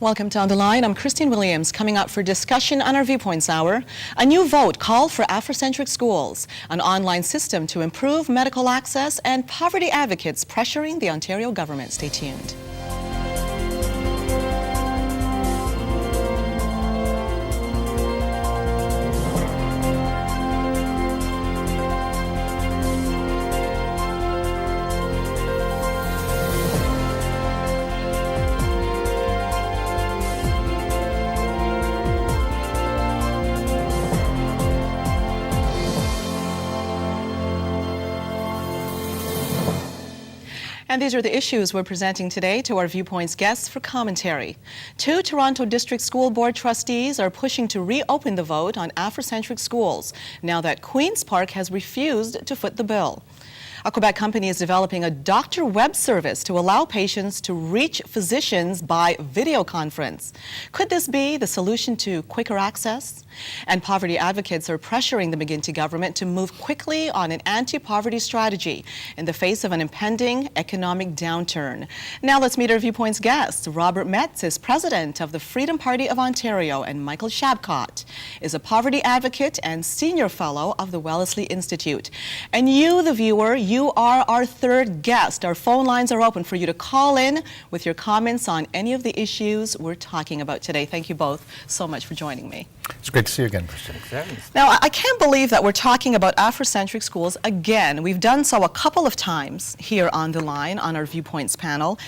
Welcome to On the Line. I'm Christine Williams. Coming up for discussion on our Viewpoints Hour, a new vote called for Africentric schools, an online system to improve medical access, and poverty advocates pressuring the Ontario government. Stay tuned. And these are the issues we're presenting today to our Viewpoints guests for commentary. 2 Toronto District School Board trustees are pushing to reopen the vote on Africentric schools now that Queen's Park has refused to foot the bill. A Quebec company is developing a doctor web service to allow patients to reach physicians by video conference. Could this be the solution to quicker access? And poverty advocates are pressuring the McGuinty government to move quickly on an anti-poverty strategy in the face of an impending economic downturn. Now let's meet our Viewpoints guests. Robert Metz is president of the Freedom Party of Ontario, and Michael Shapcott is a poverty advocate and senior fellow of the Wellesley Institute. And you, the viewer, you are our third guest. Our phone lines are open for you to call in with your comments on any of the issues we're talking about today. Thank you both so much for joining me. It's great to see you again, Christine. Now, I can't believe that we're talking about Africentric schools again. We've done so a couple of times here on the line on our Viewpoints panel,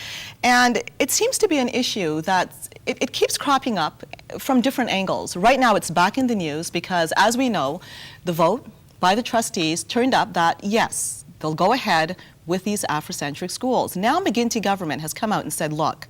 and it seems to be an issue that it keeps cropping up from different angles. Right now, it's back in the news because, as we know, the vote by the trustees turned up that, yes, they'll go ahead with these Africentric schools. Now, McGuinty government has come out and said, look,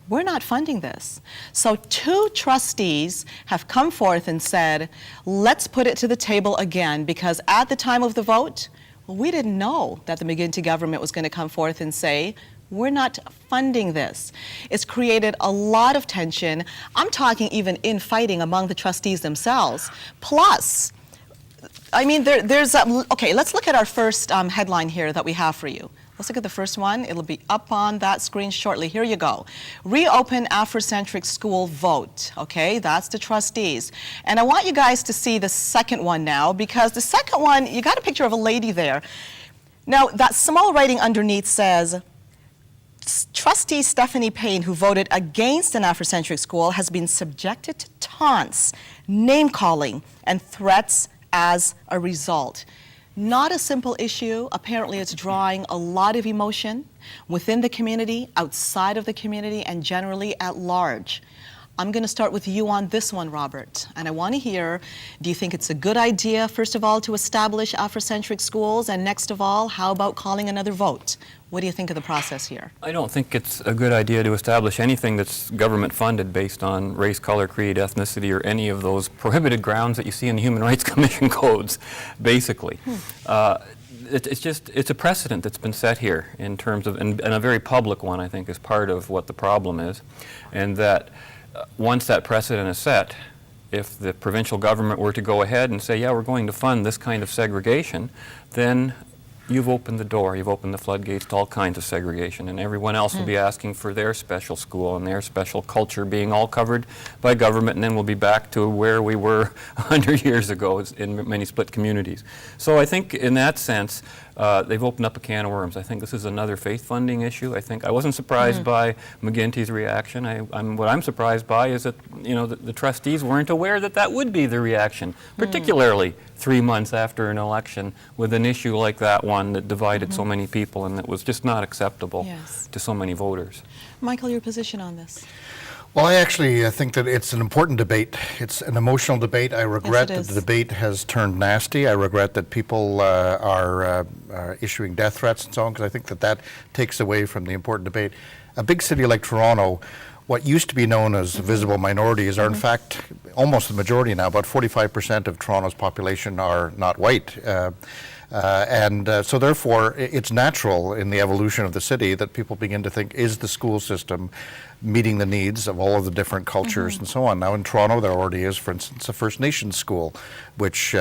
we're not funding this. So 2 trustees have come forth and said, let's put it to the table again, because at the time of the vote, we didn't know that the McGuinty government was going to come forth and say, we're not funding this. It's created a lot of tension. I'm talking even infighting among the trustees themselves. Plus, I mean, okay, let's look at our first headline here that we have for you. Let's look at the first one. It'll be up on that screen shortly. Here you go. Reopen Africentric school vote. Okay, that's the trustees. And I want you guys to see the second one now, because the second one, you got a picture of a lady there. Now, that small writing underneath says, Trustee Stephanie Payne, who voted against an Africentric school, has been subjected to taunts, name-calling, and threats as a result. Not a simple issue. Apparently, it's drawing a lot of emotion within the community, outside of the community, and generally at large. I'm going to start with you on this one, Robert. And I want to hear, do you think it's a good idea, first of all, to establish Africentric schools? And next of all, how about calling another vote? What do you think of the process here? I don't think it's a good idea to establish anything that's government funded based on race, color, creed, ethnicity, or any of those prohibited grounds that you see in the Human Rights Commission codes, basically. It's a precedent that's been set here in terms of, and a very public one, I think, is part of what the problem is. And that once that precedent is set, if the provincial government were to go ahead and say, yeah, we're going to fund this kind of segregation, then you've opened the door, you've opened the floodgates to all kinds of segregation, and everyone else will be asking for their special school and their special culture being all covered by government, and then we'll be back to where we were 100 years ago in many split communities. So I think in that sense, they've opened up a can of worms. I think this is another faith funding issue. I wasn't surprised by McGuinty's reaction. What I'm surprised by is that, you know, the trustees weren't aware that that would be the reaction, particularly 3 months after an election with an issue like that one that divided so many people and that was just not acceptable to so many voters. Michael, your position on this? Well, I actually think that it's an important debate. It's an emotional debate. I regret that the debate has turned nasty. I regret that people are issuing death threats and so on, because I think that takes away from the important debate. A big city like Toronto, what used to be known as visible minorities are in fact almost the majority now. About 45% of Toronto's population are not white. So therefore, it's natural in the evolution of the city that people begin to think, is the school system meeting the needs of all of the different cultures and so on? Now in Toronto, there already is, for instance, a First Nations school, which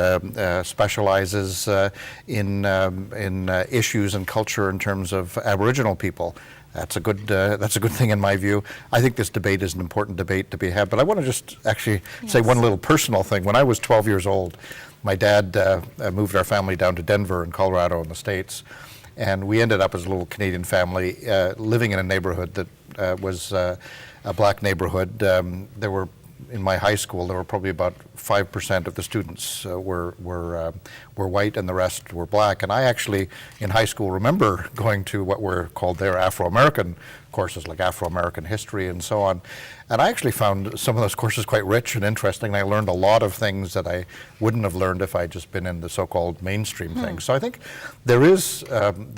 specializes in issues and culture in terms of Aboriginal people. That's a good thing in my view. I think this debate is an important debate to be had. But I want to just actually say one little personal thing. When I was 12 years old, my dad moved our family down to Denver in Colorado in the States. And we ended up as a little Canadian family living in a neighborhood that was a black neighborhood. There were, in my high school, there were probably about 5% of the students were white and the rest were black. And I actually, in high school, remember going to what were called there Afro-American courses, like Afro-American history and so on. And I actually found some of those courses quite rich and interesting. I learned a lot of things that I wouldn't have learned if I'd just been in the so-called mainstream things. So I think there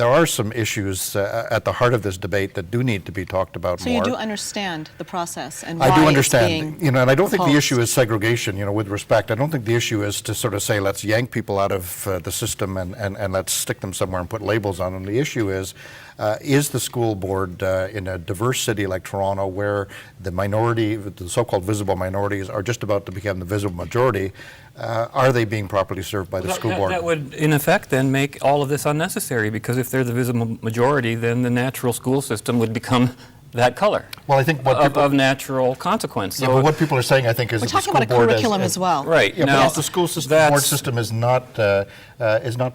are some issues at the heart of this debate that do need to be talked about more. So you do understand the process and why I do it's understand, being and I don't think the issue proposed. is segregation, with respect. I don't think the issue is to sort of say, let's yank people out of the system and let's stick them somewhere and put labels on them. The issue is the school board in a diverse city like Toronto, where the minority, the so-called visible minorities, are just about to become the visible majority, are they being properly served by the school board? That would, in effect, then make all of this unnecessary, because if they're the visible majority, then the natural school system would become that color. Well, I think what of natural consequence. Yeah, but what people are saying, I think, is We're that talking the about a school board curriculum as well. Right. Yeah, now, but the school system, board system is not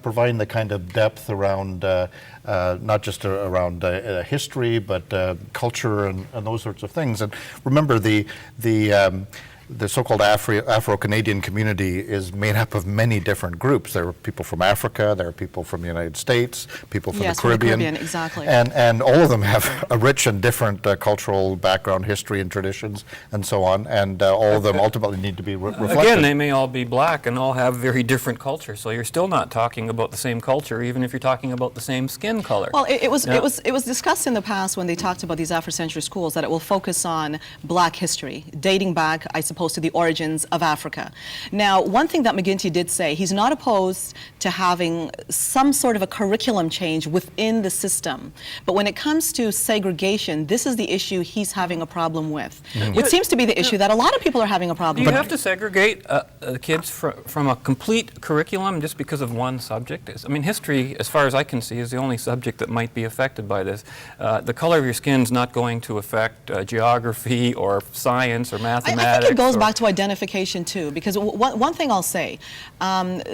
providing the kind of depth around not just around history, but culture and those sorts of things. And remember, the so-called Afro-Canadian community is made up of many different groups. There are people from Africa, there are people from the United States, people from the Caribbean. From the Caribbean, exactly. And all of them have a rich and different cultural background, history and traditions and so on, and all of them ultimately need to be reflected. Again, they may all be black and all have very different cultures, so you're still not talking about the same culture, even if you're talking about the same skin color. Well, it was discussed in the past when they talked about these Africentric schools that it will focus on black history, dating back, I suppose, to the origins of Africa. Now, one thing that McGuinty did say, he's not opposed to having some sort of a curriculum change within the system. But when it comes to segregation, this is the issue he's having a problem with. Which seems to be the issue that a lot of people are having a problem Do with. you have to segregate kids from a complete curriculum just because of one subject? I mean, history, as far as I can see, is the only subject that might be affected by this. The color of your skin is not going to affect geography or science or mathematics. I think it goes back to identification too, because one thing I'll say,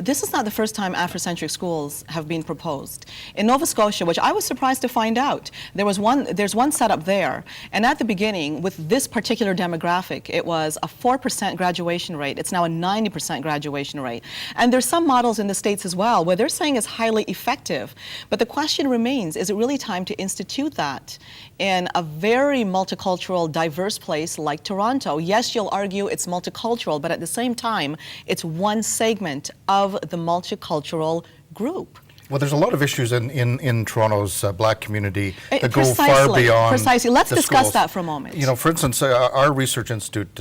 this is not the first time Afrocentric schools have been proposed. In Nova Scotia, which I was surprised to find out, there's one set up there, and at the beginning, with this particular demographic, it was a 4% graduation rate. It's now a 90% graduation rate. And there's some models in the States as well where they're saying it's highly effective. But the question remains, is it really time to institute that in a very multicultural, diverse place like Toronto? Yes, you'll argue it's multicultural, but at the same time, it's one segment of the multicultural group. Well, there's a lot of issues in Toronto's black community that go far Precisely, beyond precisely. Let's the discuss schools. that for a moment. For instance, our research institute,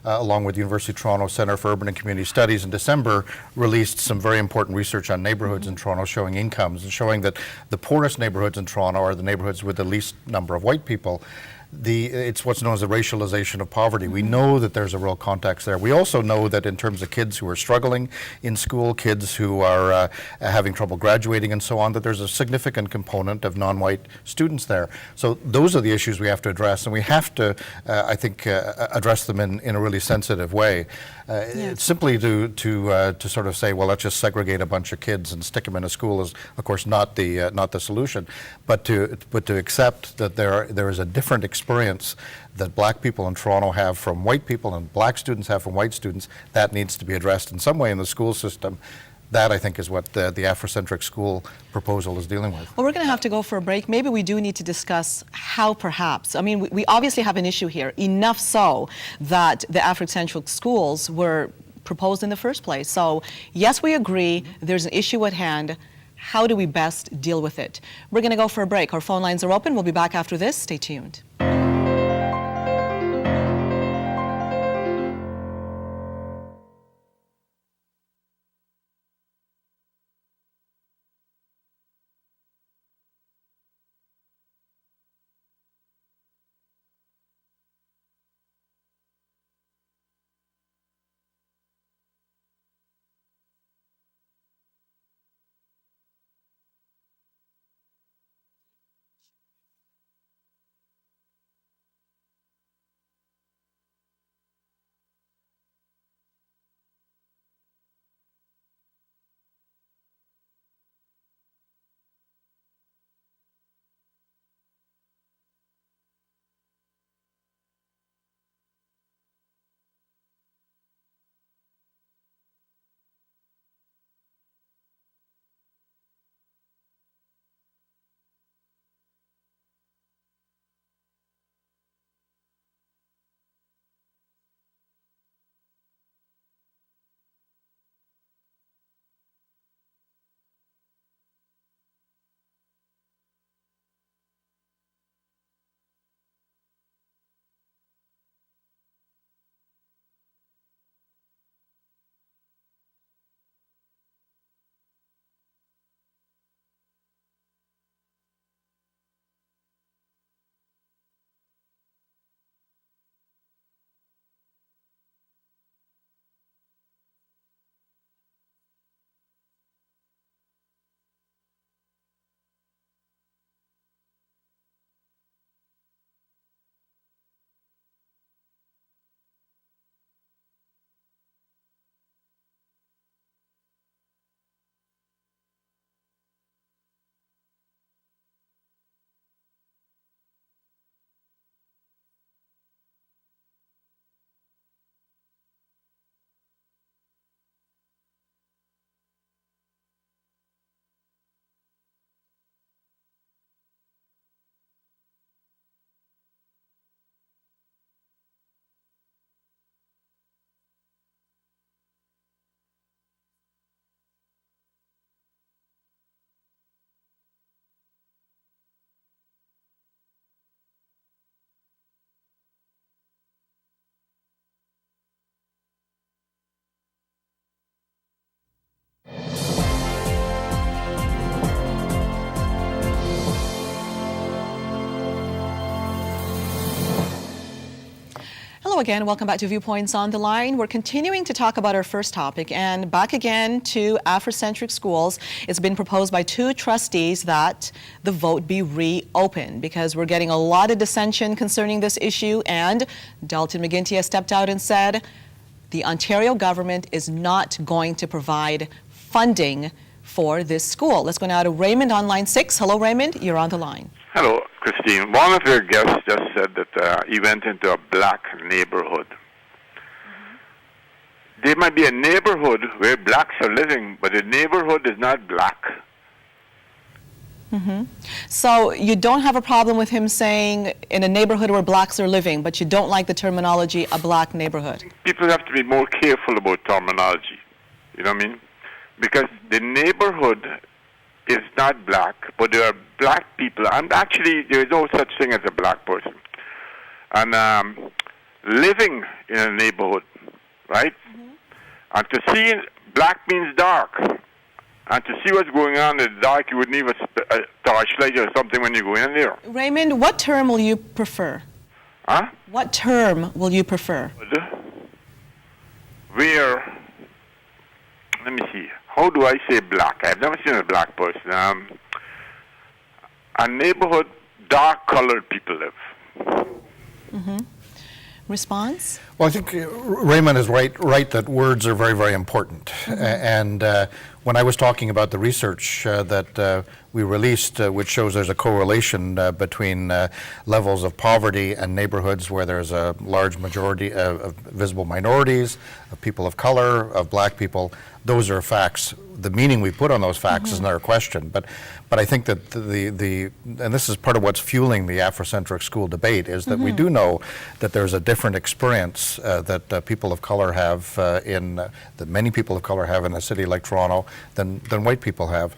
along with the University of Toronto Centre for Urban and Community Studies, in December released some very important research on neighborhoods in Toronto, showing incomes and showing that the poorest neighborhoods in Toronto are the neighborhoods with the least number of white people. It's what's known as the racialization of poverty. We know that there's a real context there. We also know that in terms of kids who are struggling in school, kids who are having trouble graduating and so on, that there's a significant component of non-white students there. So those are the issues we have to address, and we have to, I think, address them in a really sensitive way. It's simply to sort of say, well, let's just segregate a bunch of kids and stick them in a school is, of course, not the solution. But to accept that there is a different experience that black people in Toronto have from white people and black students have from white students, that needs to be addressed in some way in the school system. That, I think, is what the Afrocentric school proposal is dealing with. Well, we're going to have to go for a break. Maybe we do need to discuss how perhaps. I mean, we obviously have an issue here, enough so that the Afrocentric schools were proposed in the first place. So, yes, we agree, there's an issue at hand. How do we best deal with it? We're going to go for a break. Our phone lines are open. We'll be back after this. Stay tuned. Hello again, welcome back to Viewpoints on the Line. We're continuing to talk about our first topic, and back again to Africentric schools. It's been proposed by 2 trustees that the vote be reopened because we're getting a lot of dissension concerning this issue, and Dalton McGuinty has stepped out and said the Ontario government is not going to provide funding for this school. Let's go now to Raymond on line 6. Hello, Raymond, you're on the line. Hello, Christine. One of your guests just said that he went into a black neighborhood. There might be a neighborhood where blacks are living, but the neighborhood is not black. So you don't have a problem with him saying in a neighborhood where blacks are living, but you don't like the terminology a black neighborhood? People have to be more careful about terminology. You know what I mean? Because the neighborhood is not black, but there are black people. And actually, there is no such thing as a black person. And living in a neighborhood, right? And to see black means dark. And to see what's going on in the dark, you would need a torchlight or something when you go in there. Raymond, what term will you prefer? Huh? What term will you prefer? Where, let me see, how do I say black? I've never seen a black person. A neighborhood, dark-colored people live. Response? Well, I think Raymond is right that words are very, very important. And when I was talking about the research that we released, which shows there's a correlation between levels of poverty and neighborhoods where there's a large majority of visible minorities, of people of color, of black people, those are facts. The meaning we put on those facts is another question. But I think that and this is part of what's fueling the Afrocentric school debate, is that we do know that there's a different experience that people of color have that many people of color have in a city like Toronto than white people have.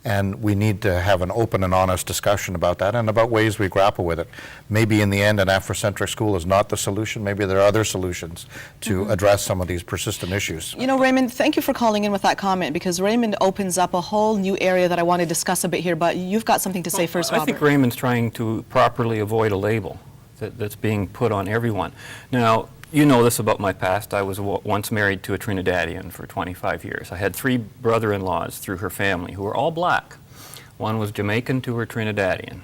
And we need to have an open and honest discussion about that and about ways we grapple with it. Maybe in the end an Afrocentric school is not the solution. Maybe there are other solutions to address some of these persistent issues. You know, Raymond, thank you for calling in with that comment, because Raymond opens up a whole new area that I want to discuss a bit here, but you've got something to say first, Robert. I think Raymond's trying to properly avoid a label that's being put on everyone. Now, you know this about my past. I was once married to a Trinidadian for 25 years. I had 3 brother-in-laws through her family who were all black. One was Jamaican, 2 were Trinidadian.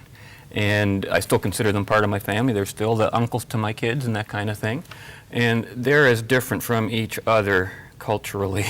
And I still consider them part of my family. They're still the uncles to my kids and that kind of thing. And they're as different from each other culturally.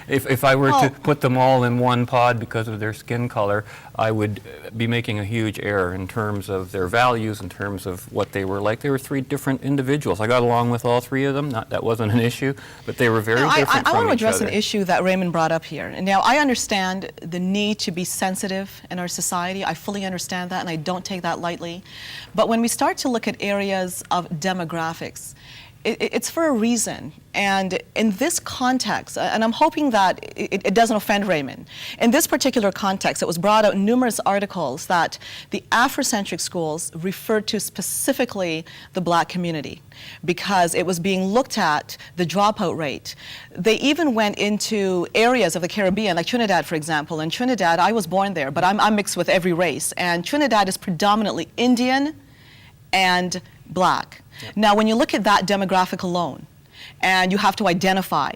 If I were to put them all in one pod because of their skin color, I would be making a huge error in terms of their values, in terms of what they were like. They were 3 different individuals. I got along with all 3 of them. That wasn't an issue, but they were very different from each other. I want to address an issue that Raymond brought up here. And now, I understand the need to be sensitive in our society. I fully understand that, and I don't take that lightly. But when we start to look at areas of demographics, it's for a reason. And in this context, and I'm hoping that it doesn't offend Raymond, in this particular context, it was brought out in numerous articles that the Afrocentric schools referred to specifically the black community because it was being looked at, the dropout rate. They even went into areas of the Caribbean, like Trinidad, for example. In Trinidad, I was born there, but I'm mixed with every race. And Trinidad is predominantly Indian and black. Now, when you look at that demographic alone, and you have to identify,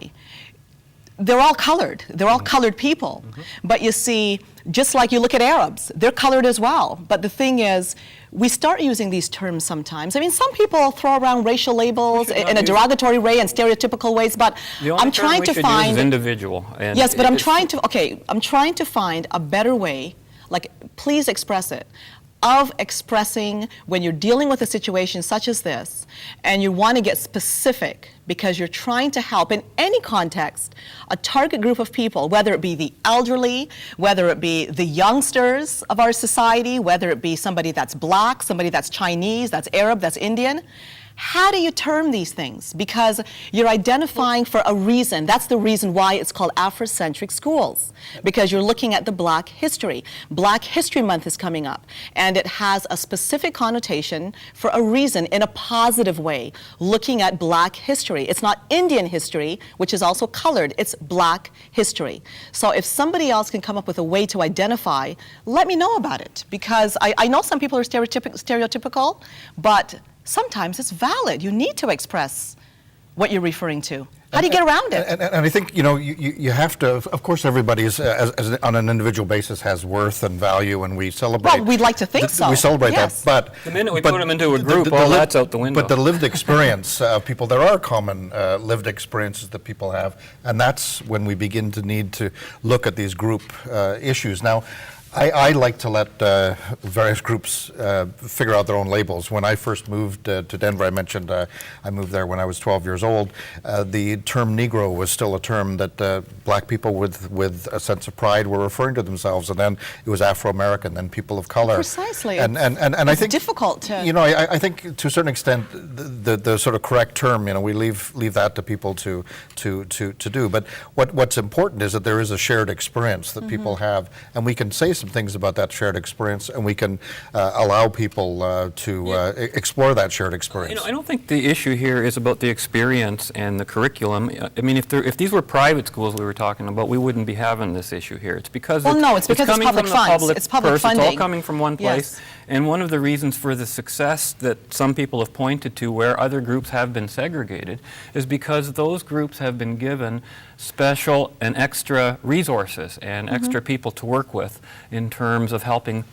they're all colored. They're all colored people. But you see, just like you look at Arabs, they're colored as well. But the thing is, we start using these terms sometimes. I mean, some people throw around racial labels in a derogatory way and stereotypical ways, but I'm trying to find individual. And yes, but I'm trying to find a better way. Like, please express it. Of expressing when you're dealing with a situation such as this and you want to get specific because you're trying to help in any context a target group of people, whether it be the elderly, whether it be the youngsters of our society, whether it be somebody that's black, somebody that's Chinese, that's Arab, that's Indian. How do you term these things? Because you're identifying for a reason. That's the reason why it's called Afrocentric schools, because you're looking at the Black history. Black History Month is coming up, and it has a specific connotation for a reason in a positive way, looking at Black history. It's not Indian history, which is also colored. It's Black history. So if somebody else can come up with a way to identify, let me know about it, because I know some people are stereotypical, but sometimes it's valid. You need to express what you're referring to. How do you get around it? And I think, you have to, of course, everybody is, on an individual basis has worth and value, and we celebrate. Well, we'd like to think so. We celebrate yes. that, but the minute we put them into a group, all that's out the window. But the lived experience of people, there are common lived experiences that people have, and that's when we begin to need to look at these group issues. Now, I like to let various groups figure out their own labels. When I first moved to Denver, I mentioned I moved there when I was 12 years old. The term Negro was still a term that black people with a sense of pride were referring to themselves, and then it was Afro-American, then people of color. Precisely. And I think difficult to. I think to a certain extent the sort of correct term, we leave that to people to do. But what's important is that there is a shared experience that people have, and we can say some things about that shared experience, and we can allow people to explore that shared experience. I don't think the issue here is about the experience and the curriculum. I mean, if these were private schools we were talking about, we wouldn't be having this issue here. It's because it's coming public from funds. the public It's public purse. funding. It's all coming from one place. Yes. And one of the reasons for the success that some people have pointed to where other groups have been segregated is because those groups have been given special and extra resources and extra people to work with in terms of helping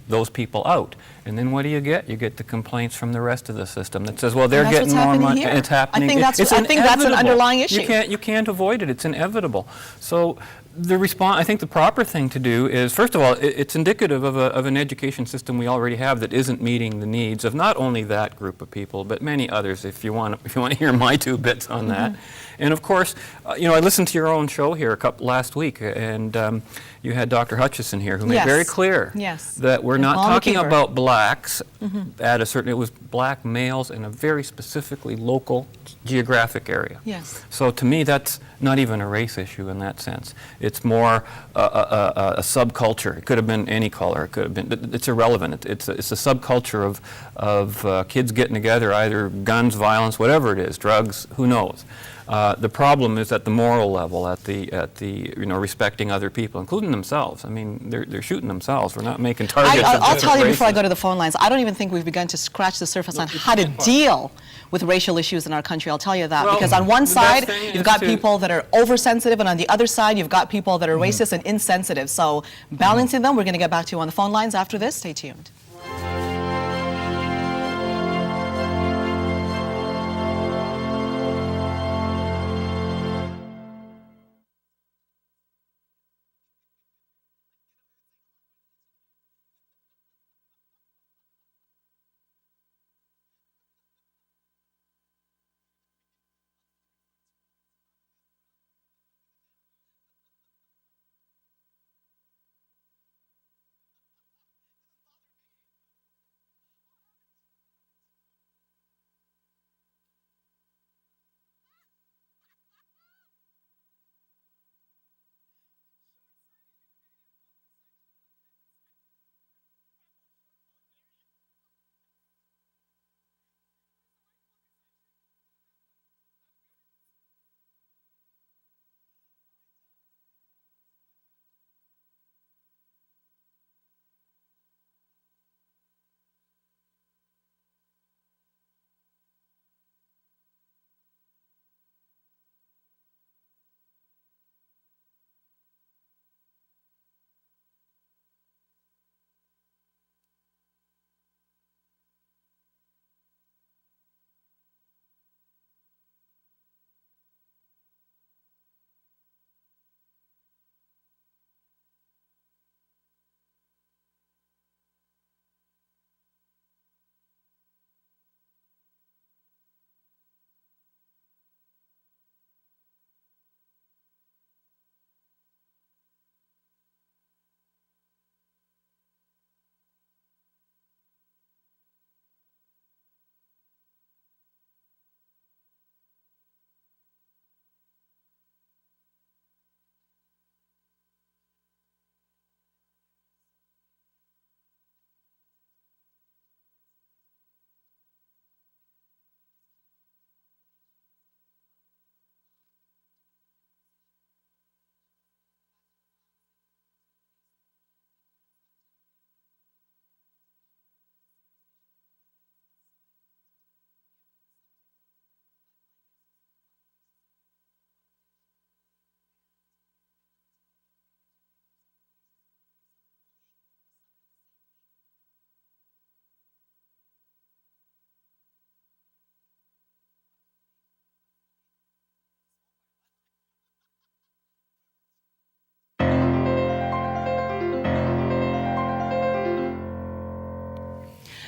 those people out. And then what do you get? You get the complaints from the rest of the system that says, well, they're getting more money. It's happening. I think that's an underlying issue. You can't avoid it. It's inevitable. So I think the proper thing to do is, first of all, it's indicative of an education system we already have that isn't meeting the needs of not only that group of people, but many others, if you want to hear my 2 bits on that. And of course, I listened to your own show here last week, and you had Dr. Hutchison here, who made very clear that we're not talking about blacks at a certain, it was black males in a very specifically local geographic area. Yes. So to me, that's not even a race issue in that sense. It's more a subculture. It could have been any color. It could have been. It's irrelevant. It's a subculture of kids getting together, either guns, violence, whatever it is, drugs. Who knows? The problem is at the moral level, at the respecting other people, including themselves. I mean, they're shooting themselves. We're not making targets. I'll tell you before I go to the phone lines. I don't even think we've begun to scratch the surface on how to deal with racial issues in our country. I'll tell you that, because on one side you've got people that are oversensitive, and on the other side you've got people that are racist and insensitive. So balancing them, we're going to get back to you on the phone lines after this. Stay tuned.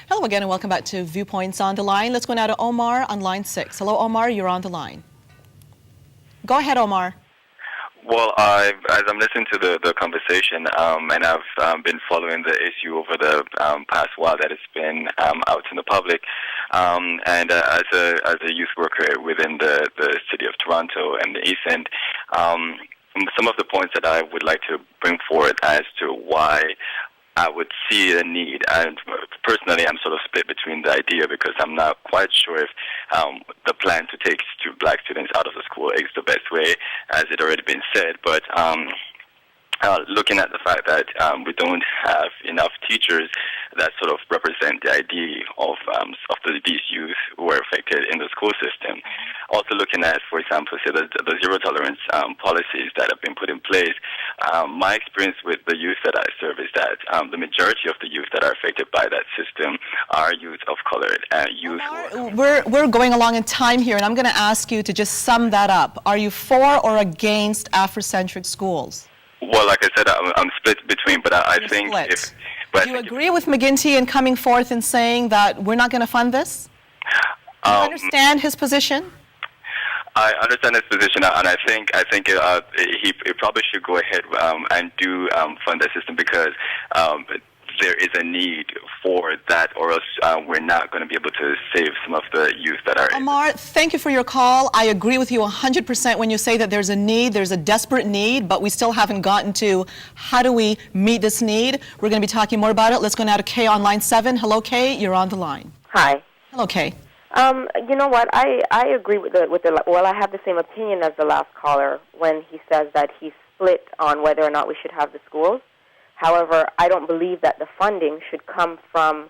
Hello again and welcome back to Viewpoints on the Line. Let's go now to Omar on line 6. Hello, Omar, you're on the line. Go ahead, Omar. Well, as I'm listening to the conversation, and I've been following the issue over the past while that it's been out in the public, and as a youth worker within the city of Toronto and the East End, some of the points that I would like to bring forward as to why I would see a need, and personally I'm sort of split between the idea because I'm not quite sure if the plan to take black students out of the school is the best way, as it already been said, but looking at the fact that we don't have enough teachers that sort of represent the idea of these youth who are affected in the school system. Also looking at, for example, say the zero tolerance policies that have been put in place, my experience with the youth that I serve is that the majority of the youth that are affected by that system are youth of color and youth. We're going along in time here, and I'm going to ask you to just sum that up. Are you for or against Africentric schools? Well, like I said, I'm split between, but I think split. if... Do you agree with McGuinty in coming forth and saying that we're not going to fund this? Do you understand his position? I understand his position, and I think he probably should go ahead and do fund the system because there is a need for that, or else we're not going to be able to save some of the youth that are. Amar, thank you for your call. I agree with you 100% when you say that there's a need, there's a desperate need, but we still haven't gotten to how do we meet this need. We're going to be talking more about it. Let's go now to Kay on line 7. Hello, Kay. You're on the line. Hi. Hello, Kay. You know what? I agree with well, I have the same opinion as the last caller when he says that he's split on whether or not we should have the schools. However, I don't believe that the funding should come from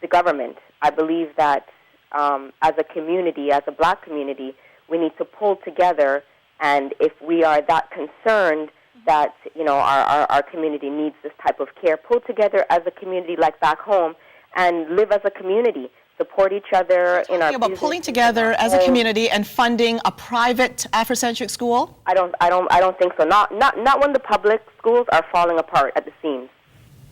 the government. I believe that as a community, as a black community, we need to pull together, and if we are that concerned that, you know, our community needs this type of care, pull together as a community like back home and live as a community. Support each other in our about pulling together as a community and funding a private Afrocentric school? I don't think so. Not when the public schools are falling apart at the seams.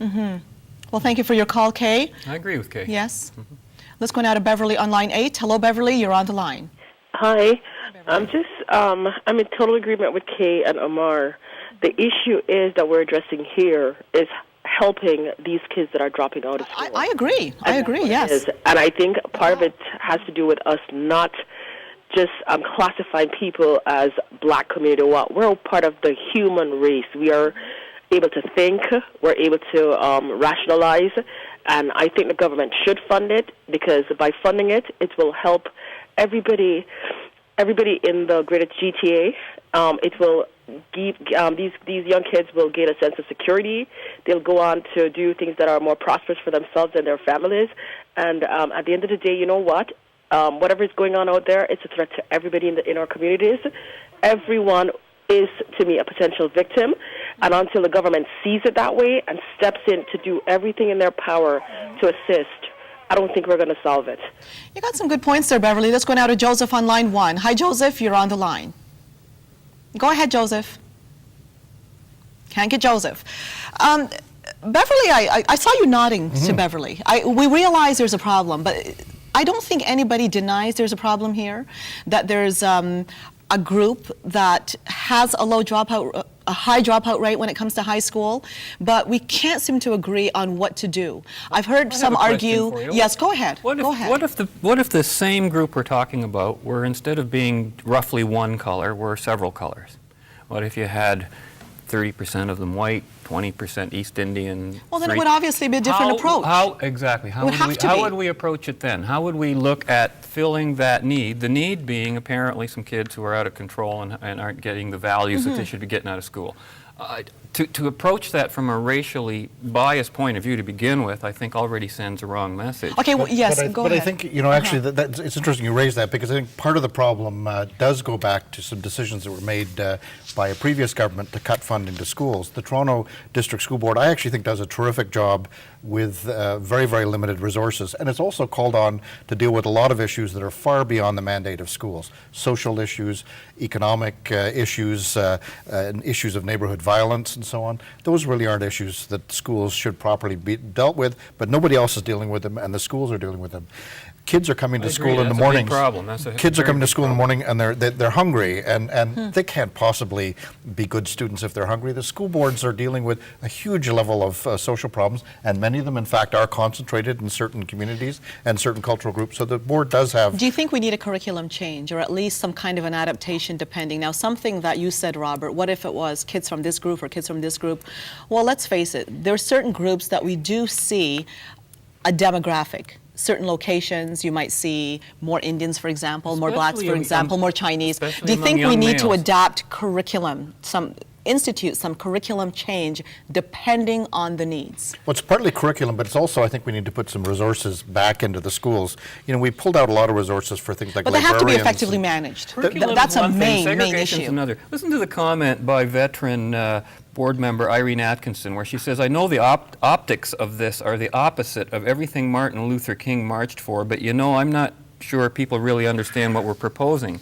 Mm-hmm. Well, thank you for your call, Kay. I agree with Kay. Yes. Mm-hmm. Let's go now to Beverly on line 8. Hello, Beverly. You're on the line. Hi. I'm in total agreement with Kay and Amar. The issue is that we're addressing here is helping these kids that are dropping out of school. I agree. I agree, yes. And I think part of it has to do with us not just classifying people as black community. We're all part of the human race. We are able to think. We're able to rationalize. And I think the government should fund it because by funding it, it will help everybody in the greater GTA. It will give these young kids will gain a sense of security. They'll go on to do things that are more prosperous for themselves and their families. And at the end of the day, you know what? Whatever is going on out there, it's a threat to everybody in our communities. Everyone is, to me, a potential victim. And until the government sees it that way and steps in to do everything in their power to assist, I don't think we're going to solve it. You got some good points there, Beverly. Let's go now to Joseph on line 1. Hi, Joseph. You're on the line. Go ahead, Joseph. Can't get Joseph. Beverly, I saw you nodding to Beverly. We realize there's a problem, but I don't think anybody denies there's a problem here, that there's a group that has a high dropout rate when it comes to high school, but we can't seem to agree on what to do. I've heard some argue. Yes, go ahead. What if the same group we're talking about were, instead of being roughly one color, were several colors? What if you had 30% of them white, 20% East Indian? Well, then it would obviously be a different approach. Exactly. How would we approach it then? How would we look at filling that need, the need being apparently some kids who are out of control and aren't getting the values that they should be getting out of school? To approach that from a racially biased point of view to begin with, I think already sends a wrong message. Okay, well, yes, go ahead. But I think, actually, it's interesting you raise that, because I think part of the problem does go back to some decisions that were made by a previous government to cut funding to schools. The Toronto District School Board, I actually think does a terrific job with very, very limited resources. And it's also called on to deal with a lot of issues that are far beyond the mandate of schools. Social issues, economic issues, and issues of neighborhood violence and so on. Those really aren't issues that schools should properly be dealt with, but nobody else is dealing with them, and the schools are dealing with them. Kids are coming to school in the morning. Kids are coming to school in the morning, and they're hungry, and they can't possibly be good students if they're hungry. The school boards are dealing with a huge level of social problems, and many of them, in fact, are concentrated in certain communities and certain cultural groups. So the board does have. Do you think we need a curriculum change, or at least some kind of an adaptation, depending? Now, something that you said, Robert. What if it was kids from this group or kids from this group? Well, let's face it. There are certain groups that we do see a demographic. Certain locations, you might see more Indians, for example, more blacks, for example, more Chinese. Do you think we need to adapt curriculum, institute some curriculum change depending on the needs? Well, it's partly curriculum, but it's also, I think we need to put some resources back into the schools. You know, we pulled out a lot of resources for things like but they have to be effectively managed. That's a main issue. Another. Listen to the comment by veteran board member Irene Atkinson, where she says, I know the optics of this are the opposite of everything Martin Luther King marched for, but you know, I'm not sure people really understand what we're proposing.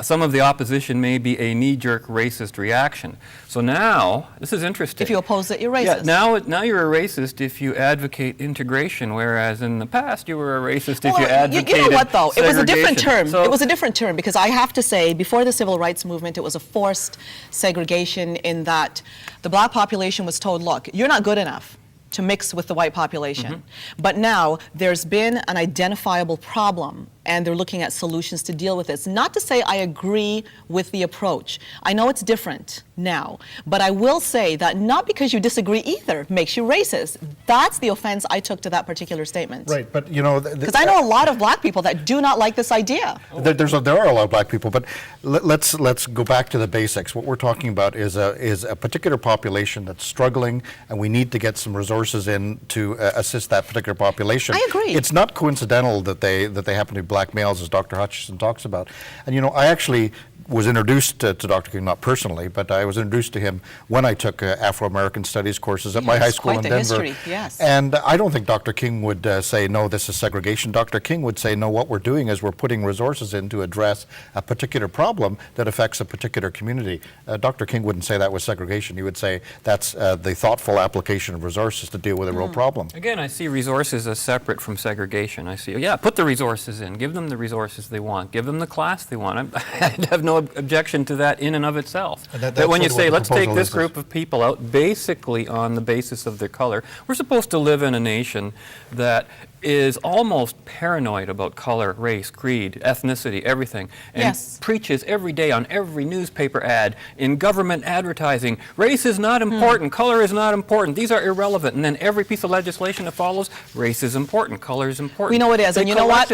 Some of the opposition may be a knee-jerk racist reaction. So now, this is interesting. If you oppose it, you're racist. Yeah, now you're a racist if you advocate integration, whereas in the past you were a racist if you advocated You know what, though? It was a different term. So, it was a different term, because I have to say, before the civil rights movement, it was a forced segregation in that the black population was told, look, you're not good enough to mix with the white population. But now there's been an identifiable problem, and they're looking at solutions to deal with this. Not to say I agree with the approach. I know it's different now, but I will say that not because you disagree either makes you racist. That's the offense I took to that particular statement. Right, but you know, because I know a lot of black people that do not like this idea. There are a lot of black people, but let's go back to the basics. What we're talking about is a particular population that's struggling, and we need to get some resources in to assist that particular population. I agree. It's not coincidental that they happen to be black males, as Dr. Hutchison talks about. And you know, I actually was introduced to Dr. King, not personally, but I was introduced to him when I took Afro-American Studies courses at my high school in Denver. History, yes. And I don't think Dr. King would say, no, this is segregation. Dr. King would say, no, what we're doing is we're putting resources in to address a particular problem that affects a particular community. Dr. King wouldn't say that was segregation. He would say that's the thoughtful application of resources to deal with a real problem. Again, I see resources as separate from segregation. I see, yeah, put the resources in. Give them the resources they want. Give them the class they want. I have no objection to that in and of itself. But when you say, let's take this group of people out basically on the basis of their color, we're supposed to live in a nation that is almost paranoid about color, race, creed, ethnicity, everything, and preaches every day on every newspaper ad, in government advertising, race is not important, color is not important, these are irrelevant, and then every piece of legislation that follows, race is important, color is important. We know it is, and you know what?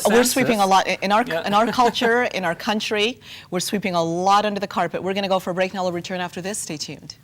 We're sweeping a lot, in our culture, in our country, we're sweeping a lot under the carpet. We're going to go for a break, and I'll return after this. Stay tuned.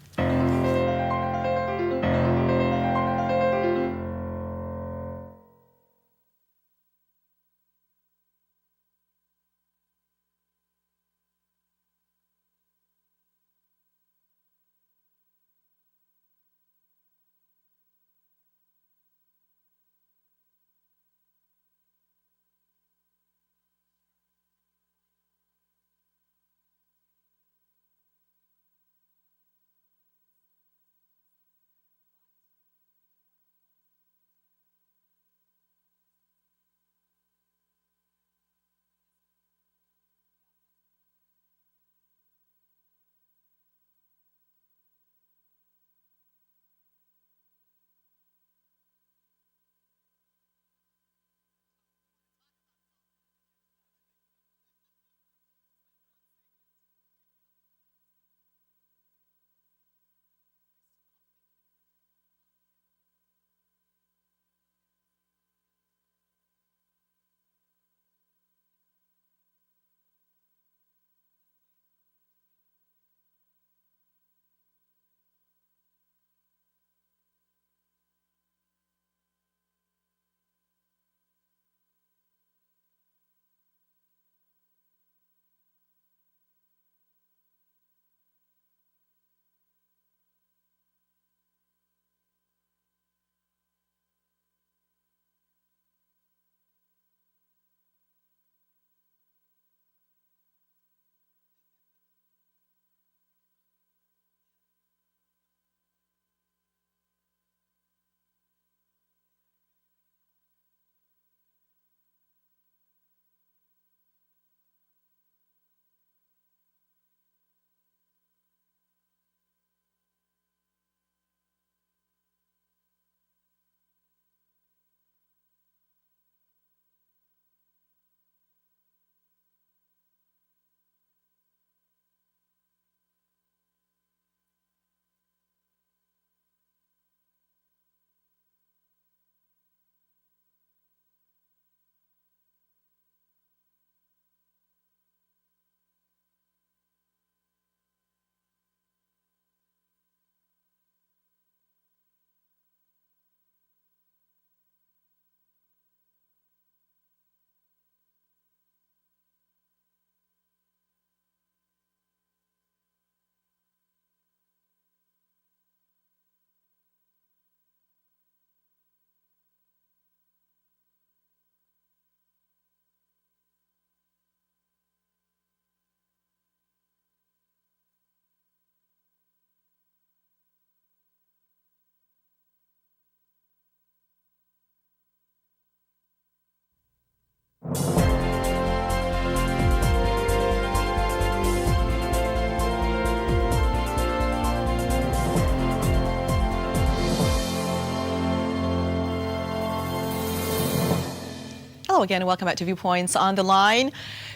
Hello again, and welcome back to Viewpoints on the Line.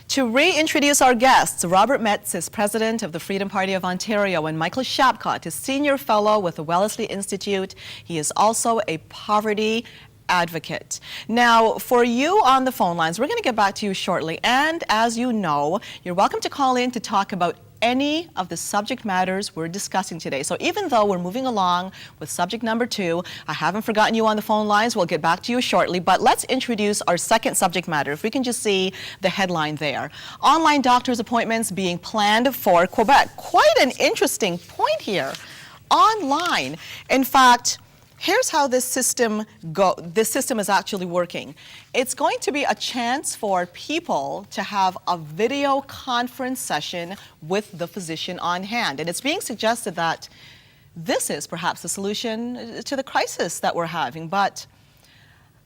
To reintroduce our guests, Robert Metz is president of the Freedom Party of Ontario, and Michael Shapcott is senior fellow with the Wellesley Institute. He is also a poverty advocate. Now, for you on the phone lines, we're going to get back to you shortly. And as you know, you're welcome to call in to talk about any of the subject matters we're discussing today. So even though we're moving along with subject number 2, I haven't forgotten you on the phone lines. We'll get back to you shortly, but let's introduce our second subject matter. If we can just see the headline there. Online doctor's appointments being planned for Quebec. Quite an interesting point here. Online. In fact, here's how this system is actually working. It's going to be a chance for people to have a video conference session with the physician on hand. And it's being suggested that this is perhaps the solution to the crisis that we're having. But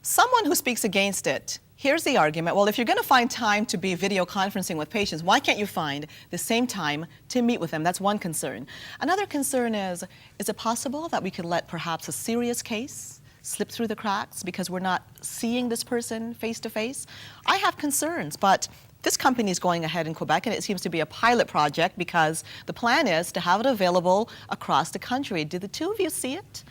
someone who speaks against it, here's the argument. Well, if you're going to find time to be video conferencing with patients, why can't you find the same time to meet with them? That's one concern. Another concern is it possible that we could let perhaps a serious case slip through the cracks because we're not seeing this person face to face? I have concerns, but this company is going ahead in Quebec, and it seems to be a pilot project because the plan is to have it available across the country. Do the two of you see it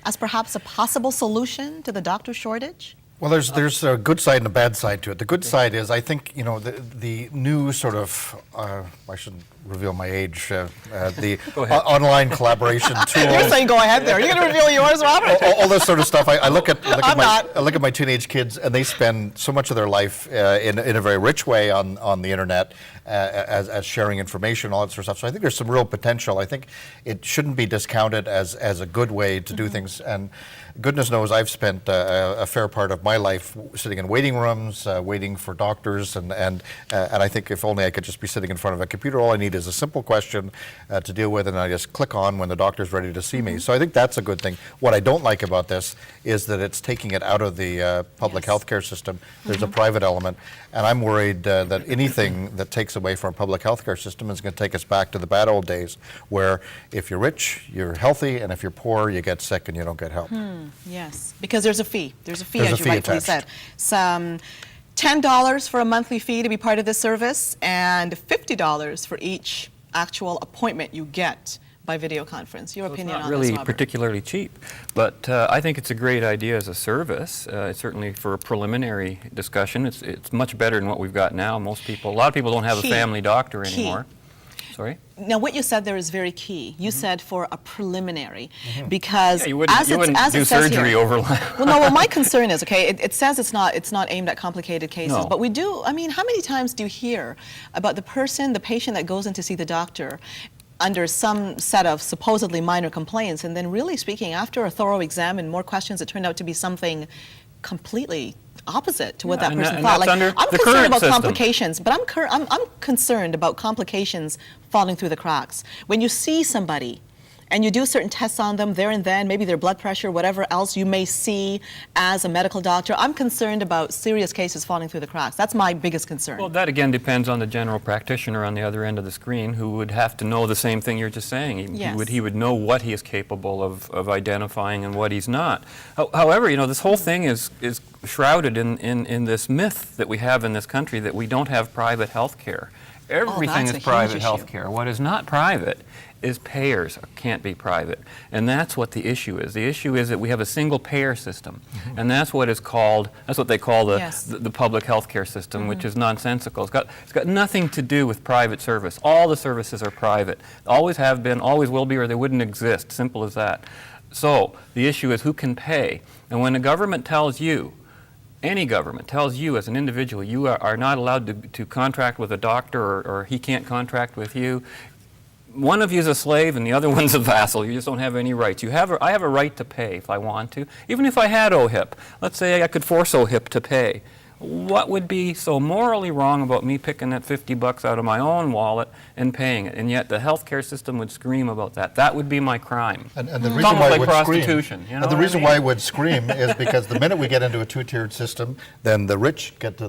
as perhaps a possible solution to the doctor shortage? Well, there's a good side and a bad side to it. The good side is, I think, you know, the new sort of, I shouldn't reveal my age, the online collaboration tool. You're saying go ahead there. Are you going to reveal yours, Robert? All this sort of stuff. I look at my teenage kids, and they spend so much of their life in a very rich way on the internet, as sharing information, all that sort of stuff. So I think there's some real potential. I think it shouldn't be discounted as a good way to do things. And goodness knows I've spent a fair part of my life sitting in waiting rooms, waiting for doctors, and I think if only I could just be sitting in front of a computer, all I need is a simple question to deal with, and I just click on when the doctor's ready to see me. So I think that's a good thing. What I don't like about this is that it's taking it out of the public health care system. There's a private element, and I'm worried that anything that takes away from our public health care system is going to take us back to the bad old days, where if you're rich, you're healthy, and if you're poor, you get sick and you don't get help. Yes, because there's a fee. There's a fee, There's as you rightfully said. Some $10 for a monthly fee to be part of this service, and $50 for each actual appointment you get by video conference. Your opinion on this, Robert? It's not really particularly cheap, but I think it's a great idea as a service. It's certainly for a preliminary discussion. It's much better than what we've got now. A lot of people don't have a family doctor anymore. Sorry? Now, what you said there is very key. You said for a preliminary, because you wouldn't do surgery here, overlap. well, my concern is, okay, it says it's not aimed at complicated cases, but we do. I mean, how many times do you hear about the patient that goes in to see the doctor under some set of supposedly minor complaints, and then really speaking, after a thorough exam and more questions, it turned out to be something completely opposite to what that person thought. Like, I'm concerned about complications, but I'm concerned about complications falling through the cracks. When you see somebody and you do certain tests on them there and then, maybe their blood pressure, whatever else you may see as a medical doctor, I'm concerned about serious cases falling through the cracks. That's my biggest concern. Well, that again depends on the general practitioner on the other end of the screen, who would have to know the same thing you're just saying. He would know what he is capable of identifying and what he's not. However, you know, this whole thing is shrouded in this myth that we have in this country that we don't have private health care. Everything is private health care. What is not private is payers, can't be private. And that's what the issue is. The issue is that we have a single payer system. And that's what they call the public health care system, which is nonsensical. It's got nothing to do with private service. All the services are private. Always have been, always will be, or they wouldn't exist. Simple as that. So the issue is who can pay. And when a government tells you, any government tells you as an individual, you are not allowed to contract with a doctor, or he can't contract with you, one of you is a slave and the other one's a vassal. You just don't have any rights. I have a right to pay if I want to, even if I had OHIP. Let's say I could force OHIP to pay. What would be so morally wrong about me picking that $50 out of my own wallet and paying it? And yet the healthcare system would scream about that. That would be my crime. And the reason why it would prostitution. Scream, and the reason why it would scream is because the minute we get into a two-tiered system, then the rich get the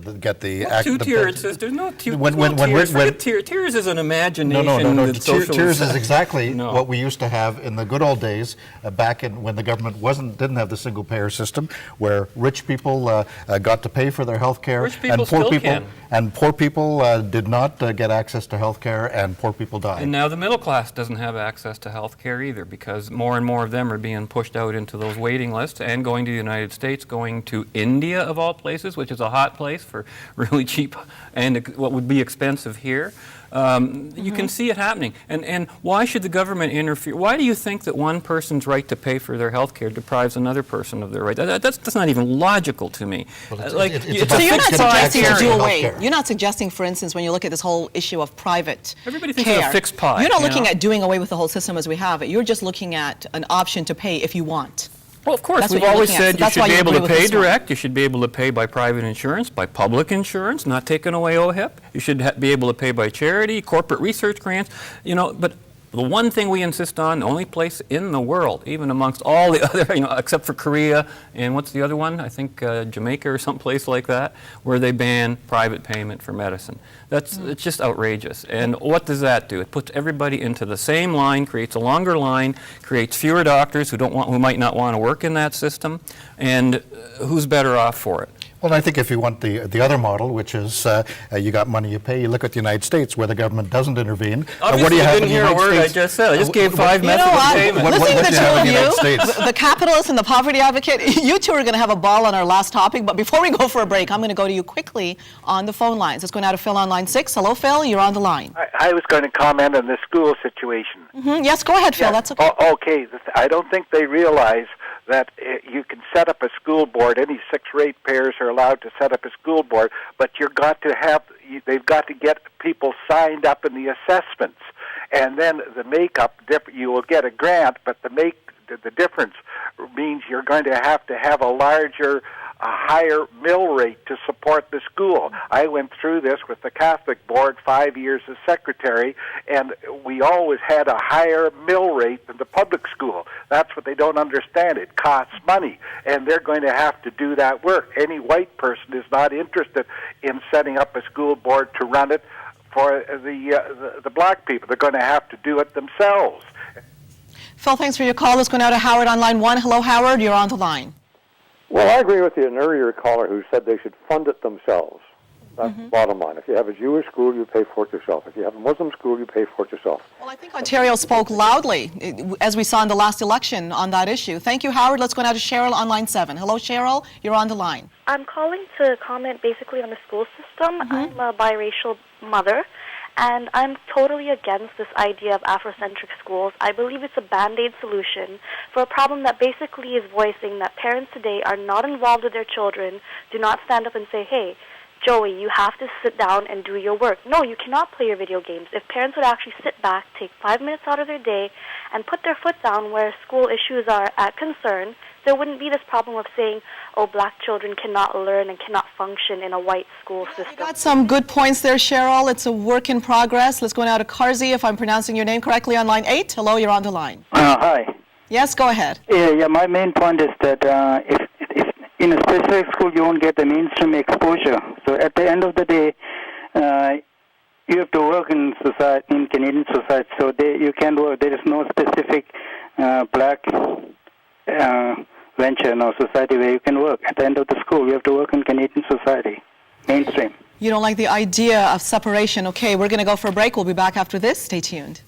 two-tiered system. There's no tiers. Tiers is an imagination. No. Tiers is exactly what we used to have in the good old days, back when the government didn't have the single-payer system, where rich people got to pay for their their health care. Rich people still can. And poor people did not get access to health care, and poor people died. And now the middle class doesn't have access to health care either, because more and more of them are being pushed out into those waiting lists and going to the United States, going to India of all places, which is a hot place for really cheap and what would be expensive here. You can see it happening. And why should the government interfere? Why do you think that one person's right to pay for their health care deprives another person of their right? That's not even logical to me. Well, So you're not suggesting to do away. You're not suggesting, for instance, when you look at this whole issue of private Everybody thinks care, it's a fixed pie. you're not looking at doing away with the whole system as we have it. You're just looking at an option to pay if you want. Well, of course, That's we've what you're always looking at. said So you that's should why be you able agree to with pay this one. direct, you should be able to pay by private insurance, by public insurance, not taking away OHIP. You should be able to pay by charity, corporate research grants, but the one thing we insist on, the only place in the world, even amongst all the other, except for Korea and what's the other one? I think Jamaica or someplace like that, where they ban private payment for medicine. It's just outrageous. And what does that do? It puts everybody into the same line, creates a longer line, creates fewer doctors who might not want to work in that system, and who's better off for it? Well, I think if you want the other model, which is you got money you pay, you look at the United States where the government doesn't intervene. Obviously, what do you have didn't in the hear a United word States? I just said. I just gave five You know methods of what? payment. Listening to the do you two have in of the United you, States? the capitalist and the poverty advocate, you two are going to have a ball on our last topic. But before we go for a break, I'm going to go to you quickly on the phone lines. Let's go now to Phil on line 6. Hello, Phil. You're on the line. I was going to comment on the school situation. Yes, go ahead, Phil. That's okay. Okay. I don't think they realize that you can set up a school board. Any 6 ratepayers are allowed to set up a school board, but they've got to get people signed up in the assessments, and then the makeup. You will get a grant, but the difference means you're going to have a higher mill rate to support the school. I went through this with the Catholic board 5 years as secretary, and we always had a higher mill rate than the public school. That's what they don't understand. It costs money, and they're going to have to do that work. Any white person is not interested in setting up a school board to run it for the black people. They're going to have to do it themselves. Phil, thanks for your call. Let's go now to Howard on line 1. Hello, Howard. You're on the line. Well, I agree with an earlier caller who said they should fund it themselves. That's the bottom line. If you have a Jewish school, you pay for it yourself. If you have a Muslim school, you pay for it yourself. Well, I think Ontario spoke loudly, as we saw in the last election, on that issue. Thank you, Howard. Let's go now to Cheryl on line 7. Hello, Cheryl. You're on the line. I'm calling to comment basically on the school system. I'm a biracial mother, and I'm totally against this idea of Afrocentric schools. I believe it's a Band-Aid solution for a problem that basically is voicing that parents today are not involved with their children, do not stand up and say, hey, Joey, you have to sit down and do your work. No, you cannot play your video games. If parents would actually sit back, take 5 minutes out of their day, and put their foot down where school issues are at concern, there wouldn't be this problem of saying, oh, black children cannot learn and cannot function in a white school system. You got some good points there, Cheryl. It's a work in progress. Let's go now to Karzi, if I'm pronouncing your name correctly, on line 8. Hello, you're on the line. Hi. Yes, go ahead. Yeah, my main point is that if in a specific school you won't get the mainstream exposure. So at the end of the day, you have to work in society, in Canadian society, so you can work. There is no specific black venture in our society where you can work. At the end of the school, you have to work in Canadian society, mainstream. You don't like the idea of separation. Okay, we're going to go for a break. We'll be back after this. Stay tuned.